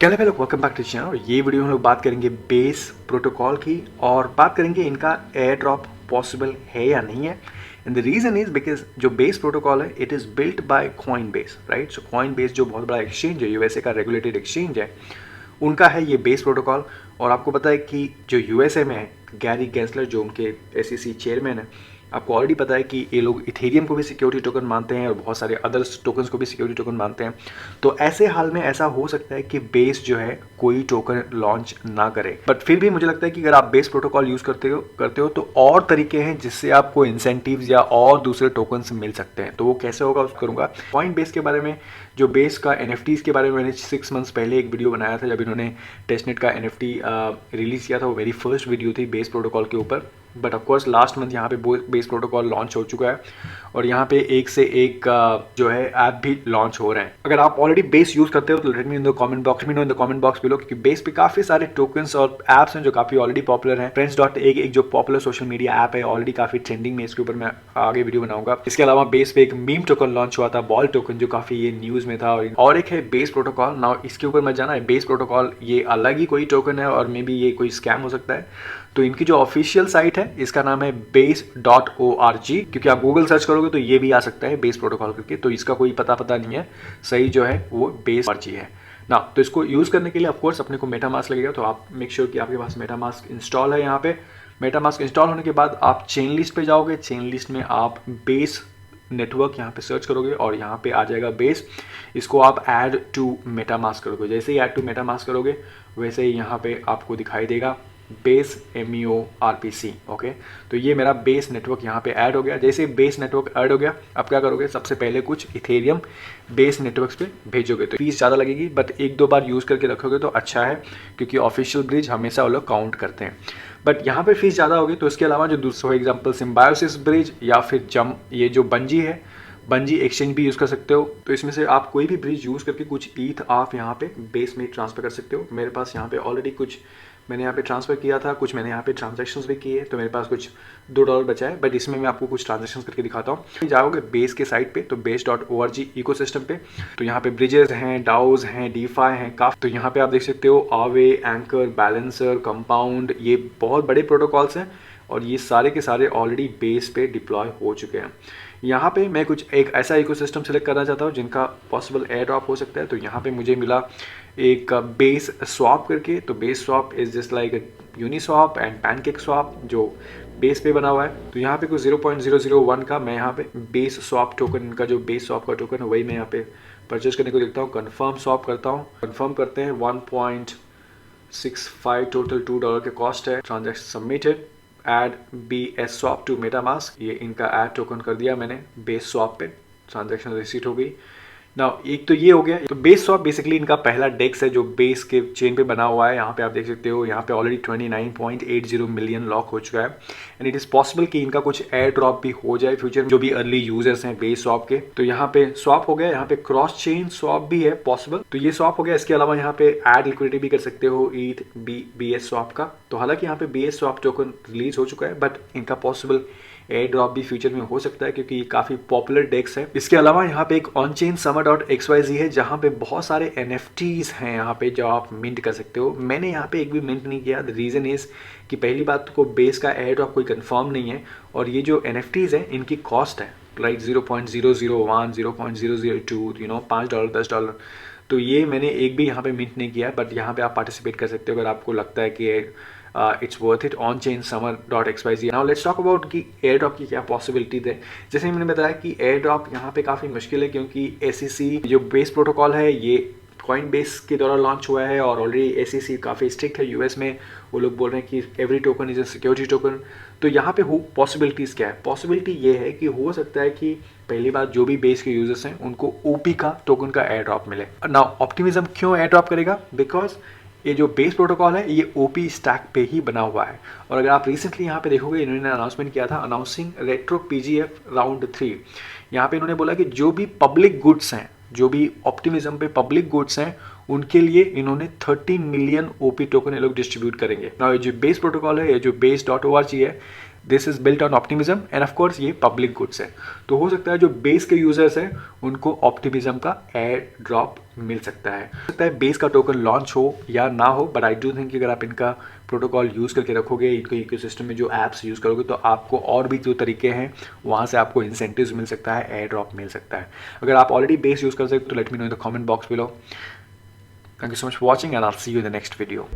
क्या hello welcome back to channel. और ये वीडियो हम लोग बात करेंगे बेस प्रोटोकॉल की और बात करेंगे इनका एयर ड्रॉप पॉसिबल है या नहीं है। And the reason is because जो बेस प्रोटोकॉल है it is built by Coinbase, right. So Coinbase जो बहुत बड़ा एक्सचेंज है, यूएसए का रेगुलेटेड एक्सचेंज है, उनका है ये बेस प्रोटोकॉल। और आपको पता है कि जो यूएसए में है, गैरी गेंसलर जो उनके एसईसी चेयरमैन है, आपको ऑलरेडी पता है कि ये लोग इथेरियम को भी सिक्योरिटी टोकन मानते हैं और बहुत सारे अदर्स टोकन्स को भी सिक्योरिटी टोकन मानते हैं। तो ऐसे हाल में ऐसा हो सकता है कि बेस जो है कोई टोकन लॉन्च ना करे। बट फिर भी मुझे लगता है कि अगर आप बेस प्रोटोकॉल यूज़ करते हो तो और तरीके हैं जिससे आपको इंसेंटिव्स या और दूसरे टोकन्स मिल सकते हैं। तो वो कैसे होगा उसको करूँगा। कॉइन बेस के बारे में, जो बेस का एनएफटीज के बारे में मैंने 6 मंथ्स पहले एक वीडियो बनाया था जब इन्होंने टेस्टनेट का एनएफटी रिलीज़ किया था। वो मेरी फर्स्ट वीडियो थी बेस प्रोटोकॉल के ऊपर। बट ऑफकोर्स लास्ट मंथ यहाँ पे बेस प्रोटोकॉल लॉन्च हो चुका है और यहाँ पे एक से एक जो है ऐप भी लॉन्च हो रहे हैं। अगर आप ऑलरेडी बेस यूज़ करते हो तो let me in the comment box below, क्योंकि बेस पे काफ़ी सारे टोकन्स और ऐप्स हैं जो काफ़ी ऑलरेडी पॉपुलर हैं। फ्रेंड्स डॉट एक जो पॉपुलर सोशल मीडिया ऐप है, ऑलरेडी काफ़ी ट्रेंडिंग में, इसके ऊपर मैं आगे वीडियो बनाऊंगा। इसके अलावा बेस पे एक मीम टोकन लॉन्च हुआ था, बॉल टोकन, जो काफ़ी ये न्यूज़ में था। और एक है बेस प्रोटोकॉल। नाउ इसके ऊपर मैं जाना है, बेस प्रोटोकॉल ये अलग ही कोई टोकन है और मे बी ये कोई स्कैम हो सकता है। तो इनकी जो ऑफिशियल साइट है इसका नाम है base.org, क्योंकि आप गूगल सर्च करोगे तो ये भी आ सकता है बेस प्रोटोकॉल करके। तो इसका कोई पता नहीं है, सही जो है वो base.org है ना। तो इसको यूज़ करने के लिए ऑफकोर्स अपने को मेटामास्क लगेगा। तो आप मेक श्योर कि आपके पास मेटामास्क इंस्टॉल है। यहाँ पे मेटामास्क इंस्टॉल होने के बाद आप चेन लिस्ट पे जाओगे। चेन लिस्ट में आप बेस नेटवर्क यहाँ पे सर्च करोगे और यहाँ पे आ जाएगा बेस। इसको आप ऐड टू मेटामास्क करोगे। जैसे ही ऐड टू मेटामास्क करोगे वैसे ही यहाँ पे आपको दिखाई देगा बेस MEORPC। ओके, तो ये मेरा बेस नेटवर्क यहाँ पे ऐड हो गया। जैसे बेस नेटवर्क ऐड हो गया, अब क्या करोगे, सबसे पहले कुछ इथेरियम बेस नेटवर्क्स पे भेजोगे। तो फीस ज़्यादा लगेगी बट एक दो बार यूज़ करके रखोगे तो अच्छा है, क्योंकि ऑफिशियल ब्रिज हमेशा वो लोग काउंट करते हैं। बट यहाँ पे फीस ज़्यादा होगी। तो इसके अलावा जो दूसरा एग्जाम्पल सिम्बायोसिस ब्रिज या फिर ये जो बंजी है, बंजी एक्सचेंज भी यूज़ कर सकते हो। तो इसमें से आप कोई भी ब्रिज यूज़ करके कुछ ईथ आप यहाँ पे बेस में ट्रांसफ़र कर सकते हो। मेरे पास यहाँ पे ऑलरेडी कुछ मैंने यहाँ पे ट्रांसफ़र किया था, कुछ मैंने यहाँ पे ट्रांजैक्शंस भी किए, तो मेरे पास कुछ $2 बचा है। बट इसमें मैं आपको कुछ ट्रांजैक्शंस करके दिखाता हूँ। जाओगे बेस के साइट पे, तो base.org इकोसिस्टम पे, तो यहाँ पे ब्रिजेस हैं, डाउज हैं, डीफाई हैं काफ़ी। तो यहाँ पे आप देख सकते हो आवे, एंकर, बैलेंसर, कंपाउंड, ये बहुत बड़े प्रोटोकॉल्स हैं और ये सारे के सारे ऑलरेडी बेस पे डिप्लॉय हो चुके हैं। यहाँ पे मैं कुछ एक ऐसा इकोसिस्टम सेलेक्ट करना चाहता हूँ जिनका पॉसिबल एयर ड्रॉप हो सकता है। तो यहाँ पे मुझे मिला एक बेस स्वैप करके। तो base swap is just like Uniswap and pancake swap जो बेस पे बना हुआ है। तो यहाँ पे कुछ 0.001 का मैं यहाँ पे बेस स्वैप टोकन का, जो बेस स्वैप का टोकन है वही मैं यहाँ पे परचेज करने को देखता हूँ। कन्फर्म स्वैप करता हूँ, कन्फर्म करते हैं। 1.65 टोटल $2 के कॉस्ट है। Transaction submitted, add BS swap to MetaMask, ये इनका ऐड टोकन कर दिया मैंने बेस स्वैप पे। ट्रांजैक्शन रिसीट हो गई। ना एक तो ये हो गया। तो बेस स्वैप बेसिकली इनका पहला डेक्स है जो बेस के चेन पे बना हुआ है। यहाँ पे आप देख सकते हो, यहाँ पे ऑलरेडी 29.80 मिलियन लॉक हो चुका है। एंड इट इज़ पॉसिबल कि इनका कुछ एयर ड्रॉप भी हो जाए फ्यूचर में, जो भी अर्ली यूजर्स हैं बेस स्वैप के। तो यहाँ पे स्वैप हो गया। यहाँ पे क्रॉस चेन स्वैप भी है पॉसिबल, तो ये स्वैप हो गया। इसके अलावा यहाँ पे एड लिक्विडिटी भी कर सकते हो ईथ BS स्वैप का। तो हालांकि यहाँ पे BS स्वैप टोकन रिलीज हो चुका है बट इनका पॉसिबल एयर ड्रॉप भी फ्यूचर में हो सकता है, क्योंकि ये काफ़ी पॉपुलर डेक्स है। इसके अलावा यहाँ पे एक ऑन चेन summer.xyz है जहाँ पे बहुत सारे NFTs हैं यहाँ पे जो आप मिंट कर सकते हो। मैंने यहाँ पे एक भी मिंट नहीं किया। द रीज़न इज़ कि पहली बात को बेस का एयर ड्रॉप कोई कंफर्म नहीं है और ये जो NFTs हैं इनकी कॉस्ट है लाइक 0.001, 0.002, $5, $10। तो ये मैंने एक भी यहाँ पे मिंट नहीं किया है। बट यहाँ पे आप पार्टिसिपेट कर सकते हो अगर आपको लगता है कि it's worth it. On chain summer.xyz। Now let's talk about कि एयर ड्रॉप की क्या पॉसिबिलिटीज है। जैसे मैंने बताया कि एयर ड्रॉप यहाँ पे काफ़ी मुश्किल है, क्योंकि SEC जो बेस प्रोटोकॉल है ये कॉइन बेस के द्वारा लॉन्च हुआ है और ऑलरेडी SEC काफ़ी स्ट्रिक्ट है US में। वो लोग बोल रहे हैं कि every token is a security token. तो यहाँ पे पॉसिबिलिटीज़ क्या है? पॉसिबिलिटी ये है कि हो सकता है कि पहली बात जो भी बेस के यूजर्स हैं उनको OP का टोकन का एयर ड्रॉप मिले। नाउ ऑप्टिमिज्म क्यों एयर ड्रॉप करेगा? बिकॉज ये जो बेस प्रोटोकॉल है ये OP स्टैक पे ही बना हुआ है। और अगर आप रिसेंटली यहाँ पे देखोगे, इन्होंने अनाउंसमेंट किया था अनाउंसिंग रेट्रो PGF राउंड 3। यहाँ पे इन्होंने बोला कि जो भी पब्लिक गुड्स हैं, जो भी ऑप्टिमिज्म पे पब्लिक गुड्स हैं, उनके लिए इन्होंने 30 मिलियन OP टोकन ये लोग डिस्ट्रीब्यूट करेंगे। ना ये जो बेस प्रोटोकॉल है, ये जो base.org है, this is built on optimism end of course ये पब्लिक गुड्स है। तो हो सकता है जो बेस के यूजर्स हैं उनको ऑप्टिमिज्म का एयर ड्रॉप मिल सकता है। हो सकता है बेस का टोकन लॉन्च हो या ना हो, बट आई डू थिंक कि अगर आप इनका प्रोटोकॉल यूज़ करके रखोगे, इनके इकोसिस्टम में जो ऐप्स यूज़ करोगे, तो आपको और भी जो तरीके हैं वहाँ से आपको इंसेंटिव्स मिल सकता है, एयर ड्रॉप मिल सकता है। अगर आप ऑलरेडी बेस यूज़ कर सकते हो तो let me know in the comment box below. Thank you so much for watching and I'll see you in the next video.